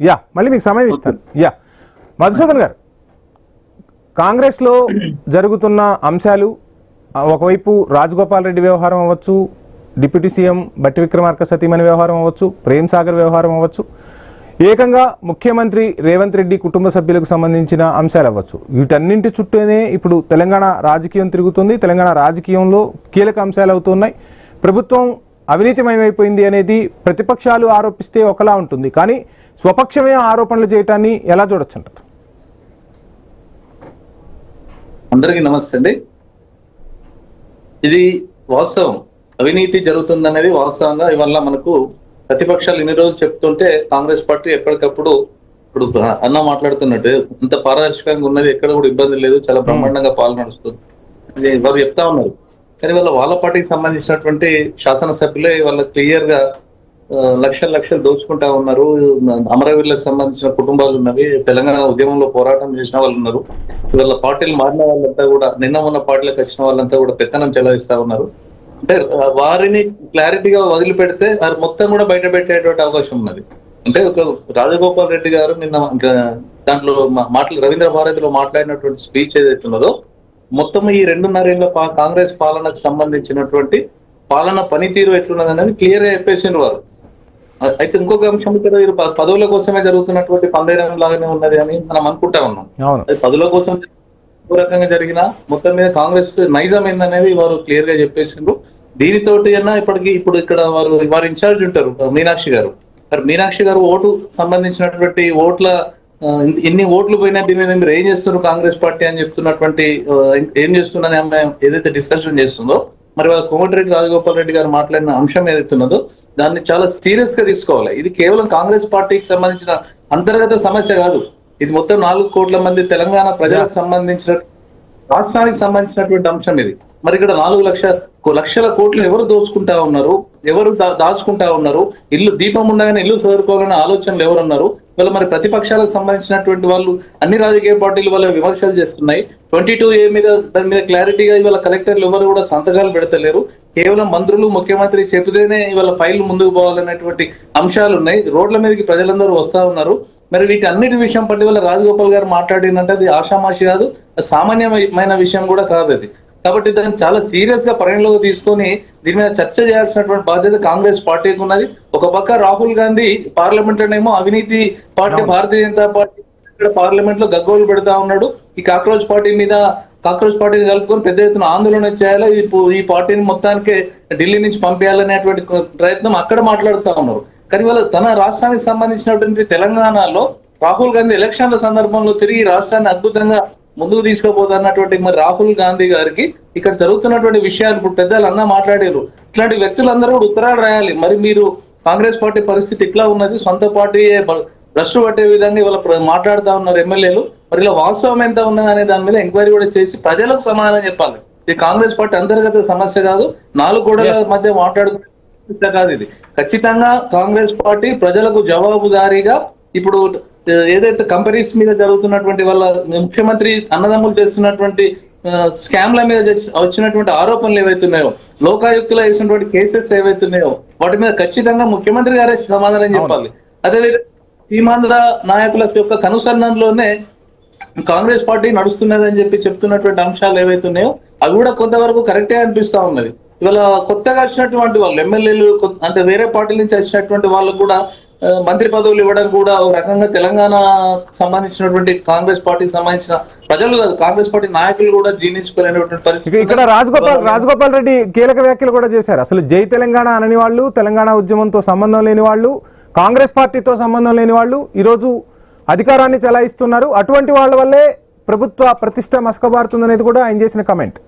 Yeah మళ్ళీ మీకు సమయం ఇస్తాను. యా మధుసూదన్ గారు, కాంగ్రెస్లో జరుగుతున్న అంశాలు ఒకవైపు రాజగోపాల్ రెడ్డి వ్యవహారం అవ్వచ్చు, డిప్యూటీ సీఎం బట్టి విక్రమార్క సతీమణి వ్యవహారం అవ్వచ్చు, ప్రేమ్ సాగర్ వ్యవహారం అవ్వచ్చు, ఏకంగా ముఖ్యమంత్రి రేవంత్ రెడ్డి కుటుంబ సభ్యులకు సంబంధించిన అంశాలు అవ్వచ్చు, వీటన్నింటి చుట్టూనే ఇప్పుడు తెలంగాణ రాజకీయం తిరుగుతుంది. తెలంగాణ రాజకీయంలో కీలక అంశాలు అవుతున్నాయి. ప్రభుత్వం అవినీతిమయమైపోయింది అనేది ప్రతిపక్షాలు ఆరోపిస్తే ఒకలా ఉంటుంది, కానీ స్వపక్షమే ఆరోపణలు చేయటాన్ని ఎలా చూడొచ్చు అంటారు? అందరికీ నమస్తే అండి. ఇది వాస్తవం, అవినీతి జరుగుతుందనేది వాస్తవంగా ఇవాళ మనకు ప్రతిపక్షాలు ఇన్ని రోజులు చెప్తుంటే కాంగ్రెస్ పార్టీ ఎప్పటికప్పుడు ఇప్పుడు అన్న మాట్లాడుతున్నట్టు ఇంత పారదర్శకంగా ఉన్నది, ఎక్కడ కూడా ఇబ్బంది లేదు, చాలా బ్రహ్మాండంగా పాలన నడుస్తుంది వారు చెప్తా ఉన్నారు. కానీ వాళ్ళ పార్టీకి సంబంధించినటువంటి శాసనసభ్యులే వాళ్ళ క్లియర్ గా లక్షలు దోచుకుంటా ఉన్నారు. అమరవీరులకు సంబంధించిన కుటుంబాలు ఉన్నవి, తెలంగాణ ఉద్యమంలో పోరాటం చేసిన వాళ్ళు ఉన్నారు. ఇవాళ పార్టీలు మారిన వాళ్ళంతా కూడా, నిన్న ఉన్న పార్టీలకు వచ్చిన వాళ్ళంతా కూడా పెత్తనం చెలాయిస్తా ఉన్నారు. అంటే వారిని క్లారిటీగా వదిలిపెడితే వారు మొత్తం కూడా బయట పెట్టేటువంటి అవకాశం ఉన్నది. అంటే ఒక రాజగోపాల్ రెడ్డి గారు నిన్న దాంట్లో రవీంద్ర భారతిలో మాట్లాడినటువంటి స్పీచ్ ఏదైతే ఉన్నదో మొత్తం ఈ 2.5 ఏళ్ల కాంగ్రెస్ పాలనకు సంబంధించినటువంటి పాలన పనితీరు ఎట్లున్నది అనేది క్లియర్ గా చెప్పేసిండ్రు వారు. అయితే ఇంకొక అంశం ఇక్కడ పదవుల కోసమే జరుగుతున్నటువంటి పందేరం లాగానే ఉన్నది అని మనం అనుకుంటా ఉన్నాం. అది పదవుల కోసం రకంగా జరిగిన మొత్తం మీద కాంగ్రెస్ నైజం ఏందనేది వారు క్లియర్ గా చెప్పేసిండ్రు. దీనితోటి అన్నా ఇప్పుడు ఇక్కడ వారు ఇన్ఛార్జ్ ఉంటారు మీనాక్షి గారు. మీనాక్షి గారు ఓటు సంబంధించినటువంటి ఓట్ల ఎన్ని ఓట్లు పోయినా దీని మీద మీరు ఏం చేస్తున్నారు కాంగ్రెస్ పార్టీ అని చెప్తున్నటువంటి ఏం చేస్తున్నారని ఆమె ఏదైతే డిస్కషన్ చేస్తుందో, మరి వాళ్ళ కోమటిరెడ్డి రాజగోపాల్ రెడ్డి గారు మాట్లాడిన అంశం ఏదైతే ఉన్నదో దాన్ని చాలా సీరియస్ గా తీసుకోవాలి. ఇది కేవలం కాంగ్రెస్ పార్టీకి సంబంధించిన అంతర్గత సమస్య కాదు. ఇది మొత్తం 4 కోట్ల మంది తెలంగాణ ప్రజలకు సంబంధించిన, రాష్ట్రానికి సంబంధించినటువంటి అంశం ఇది. మరి ఇక్కడ 4 లక్షల కోట్లు ఎవరు దోచుకుంటా ఉన్నారు, ఎవరు దాచుకుంటా ఉన్నారు, ఇల్లు దీపం ఉండగానే ఇల్లు చదువుకోవాలనే ఆలోచనలు ఎవరున్నారు? వీళ్ళు మరి ప్రతిపక్షాలకు సంబంధించినటువంటి వాళ్ళు అన్ని రాజకీయ పార్టీలు వాళ్ళ విమర్శలు చేస్తున్నాయి. 22A మీద దాని మీద క్లారిటీగా ఇవాళ కలెక్టర్లు ఎవరు కూడా సంతకాలు పెడతలేరు. కేవలం మంత్రులు ముఖ్యమంత్రి చెబితేనే ఇవాళ ఫైళ్లు ముందుకు పోవాలనేటువంటి అంశాలు ఉన్నాయి. రోడ్ల మీదకి ప్రజలందరూ వస్తా ఉన్నారు. మరి వీటి అన్నిటి విషయం పట్టి వల్ల రాజగోపాల్ గారు మాట్లాడినంటే అది ఆషామాషి కాదు, సామాన్యమైన విషయం కూడా కాదు అది. కాబట్టి దాన్ని చాలా సీరియస్ గా పరిగణలోకి తీసుకొని దీని మీద చర్చ చేయాల్సినటువంటి బాధ్యత కాంగ్రెస్ పార్టీకి ఉన్నది. ఒక పక్క రాహుల్ గాంధీ పార్లమెంట్ లోనేమో అవినీతి party Bharatiya Janata party parliament లో గగ్గోలు పెడతా ఉన్నాడు. ఈ కాక్రోచ్ పార్టీని కలుపుకొని పెద్ద ఎత్తున ఆందోళన చేయాలి, ఈ పార్టీని మొత్తానికి ఢిల్లీ నుంచి పంపేయాలనేటువంటి ప్రయత్నం అక్కడ మాట్లాడుతూ ఉన్నారు. కానీ వాళ్ళ తన రాష్ట్రానికి సంబంధించినటువంటి తెలంగాణలో రాహుల్ గాంధీ ఎలక్షన్ల సందర్భంలో తిరిగి రాష్ట్రాన్ని అద్భుతంగా ముందుకు తీసుకుపోతున్నటువంటి మరి రాహుల్ గాంధీ గారికి ఇక్కడ జరుగుతున్నటువంటి విషయాలు ఇప్పుడు పెద్దలు అన్న మాట్లాడారు. ఇట్లాంటి వ్యక్తులందరూ కూడా ఉత్తరాలు రాయాలి. మరి మీరు కాంగ్రెస్ పార్టీ పరిస్థితి ఇట్లా ఉన్నది, సొంత పార్టీ భ్రష్టు పట్టే విధంగా ఇవాళ మాట్లాడుతా ఉన్నారు ఎమ్మెల్యేలు. మరి ఇలా వాస్తవం ఎంత ఉన్నది అనే దాని మీద ఎంక్వైరీ కూడా చేసి ప్రజలకు సమాధానం చెప్పాలి. ఇది కాంగ్రెస్ పార్టీ అంతర్గత సమస్య కాదు, 4 గోడల మధ్య మాట్లాడుకునే కాదు. ఇది ఖచ్చితంగా కాంగ్రెస్ పార్టీ ప్రజలకు జవాబుదారీగా ఇప్పుడు ఏదైతే కంపెనీస్ మీద జరుగుతున్నటువంటి వాళ్ళ ముఖ్యమంత్రి అన్నదమ్ములు చేస్తున్నటువంటి స్కామ్ల మీద వచ్చినటువంటి ఆరోపణలు ఏవైతున్నాయో, లోకాయుక్తులు వేసినటువంటి కేసెస్ ఏవైతున్నాయో వాటి మీద ఖచ్చితంగా ముఖ్యమంత్రి గారే సమాధానం చెప్పాలి. అదేవిధంగా సీమాంధ్ర నాయకుల యొక్క కనుసన్నలోనే కాంగ్రెస్ పార్టీ నడుస్తున్నదని చెప్తున్నటువంటి అంశాలు ఏవైతున్నాయో అవి కూడా కొంతవరకు కరెక్టే అనిపిస్తా ఉన్నది. ఇవాళ కొత్తగా వచ్చినటువంటి వాళ్ళు ఎమ్మెల్యేలు అంటే వేరే పార్టీ నుంచి వచ్చినటువంటి వాళ్ళకు కూడా మంత్రి పదవులు ఇవ్వడం కూడా ఒక రకంగా తెలంగాణ సంబంధించినటువంటి కాంగ్రెస్ పార్టీకి సంబంధించిన ప్రజలు కాదు, కాంగ్రెస్ పార్టీ నాయకులు కూడా జీర్ణించుకోలేనటువంటి పరిస్థితి. ఇక్కడ రాజగోపాల్ రెడ్డి కీలక వ్యాఖ్యలు కూడా చేశారు. అసలు జై తెలంగాణ అనని వాళ్ళు, తెలంగాణ ఉద్యమంతో సంబంధం లేని వాళ్ళు, కాంగ్రెస్ పార్టీతో సంబంధం లేని వాళ్ళు ఈరోజు అధికారాన్ని చెలాయిస్తున్నారు. అటువంటి వాళ్ళ వల్లే ప్రభుత్వ ప్రతిష్ట మసకబారుతుందనేది కూడా ఆయన చేసిన కమెంట్.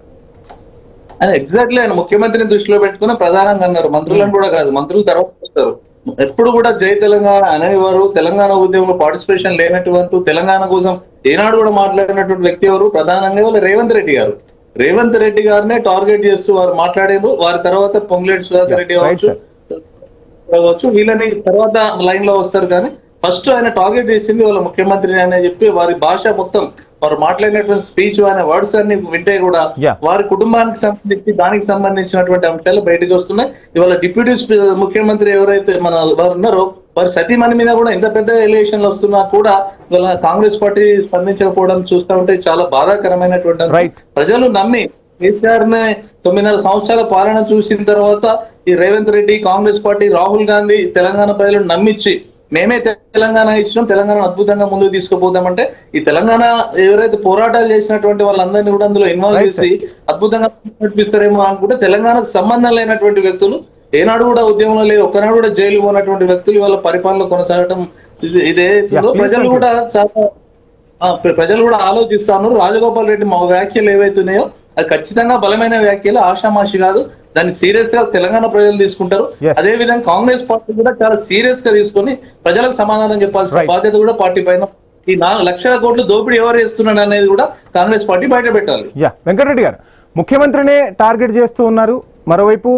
ఎగ్జాక్ట్లీ ఆయన ముఖ్యమంత్రిని దృష్టిలో పెట్టుకుని ప్రధానంగా అన్నారు. మంత్రులను కూడా కాదు, మంత్రులు తర్వాత వస్తారు. ఎప్పుడు కూడా జై తెలంగాణ అనేవారు, తెలంగాణ ఉద్యమంలో పార్టిసిపేషన్ లేనటువంటి, తెలంగాణ కోసం ఏనాడు కూడా మాట్లాడినటువంటి వ్యక్తి ఎవరు? ప్రధానంగా వాళ్ళు రేవంత్ రెడ్డి గారు. రేవంత్ రెడ్డి గారినే టార్గెట్ చేస్తూ వారు మాట్లాడారు. వారి తర్వాత పొంగులేటి సుధాకర్ రెడ్డి కావచ్చు, వీళ్ళని తర్వాత లైన్ లో వస్తారు. కానీ ఫస్ట్ ఆయన టార్గెట్ చేసింది వాళ్ళ ముఖ్యమంత్రిని అని చెప్పి వారి భాష మొత్తం వారు మాట్లాడినటువంటి స్పీచ్ అనే వర్డ్స్ అన్ని వింటే కూడా వారి కుటుంబానికి సంబంధించి దానికి సంబంధించినటువంటి అంశాలు బయటకు వస్తున్నాయి. ఇవాళ డిప్యూటీ ముఖ్యమంత్రి ఎవరైతే వారు ఉన్నారో వారి సతీమణి మీద కూడా ఇంత పెద్ద ఎలిగేషన్లు వస్తున్నా కూడా ఇవాళ కాంగ్రెస్ పార్టీ స్పందించకపోవడం చూస్తా ఉంటే చాలా బాధాకరమైనటువంటి అంశం. Right. ప్రజలు నమ్మి కేసీఆర్ ని 9.5 సంవత్సరాల పాలన చూసిన తర్వాత ఈ రేవంత్ రెడ్డి, కాంగ్రెస్ పార్టీ, రాహుల్ గాంధీ తెలంగాణ ప్రజలను నమ్మించి మేమే తెలంగాణ ఇచ్చినాం, తెలంగాణ అద్భుతంగా ముందుకు తీసుకుపోతామంటే ఈ తెలంగాణ ఎవరైతే పోరాటాలు చేసినటువంటి వాళ్ళందరినీ కూడా అందులో ఇన్వాల్వ్ Right, చేసి అద్భుతంగా నడిపిస్తారేమో అనుకుంటే తెలంగాణకు సంబంధం లేనటువంటి వ్యక్తులు, ఏనాడు కూడా ఉద్యమంలో లేదు, ఒక్కనాడు కూడా జైలు పోయినటువంటి వ్యక్తులు వాళ్ళ పరిపాలన కొనసాగడం ఇదే please ప్రజలు కూడా చాలా ప్రజలు కూడా ఆలోచిస్తాను. రాజగోపాల్ రెడ్డి మా వ్యాఖ్యలు ఏవైతున్నాయో అది ఖచ్చితంగా బలమైన వ్యాఖ్యలు, ఆషామాషి కాదు. దాన్ని సీరియస్ గా తెలంగాణ ప్రజలు తీసుకుంటారు. Yes. అదే విధంగా కాంగ్రెస్ పార్టీ కూడా చాలా సీరియస్ గా తీసుకొని ప్రజలకు సమాధానం చెప్పాల్సిన Right. బాధ్యత కూడా పార్టీ పైన. ఈ 4 లక్షల కోట్లు దోపిడీ ఎవరు చేస్తున్నాడు అనేది కూడా కాంగ్రెస్ పార్టీ బయట పెట్టాలి. వెంకటరెడ్డి గారు, ముఖ్యమంత్రినే టార్గెట్ చేస్తూ ఉన్నారు. మరోవైపు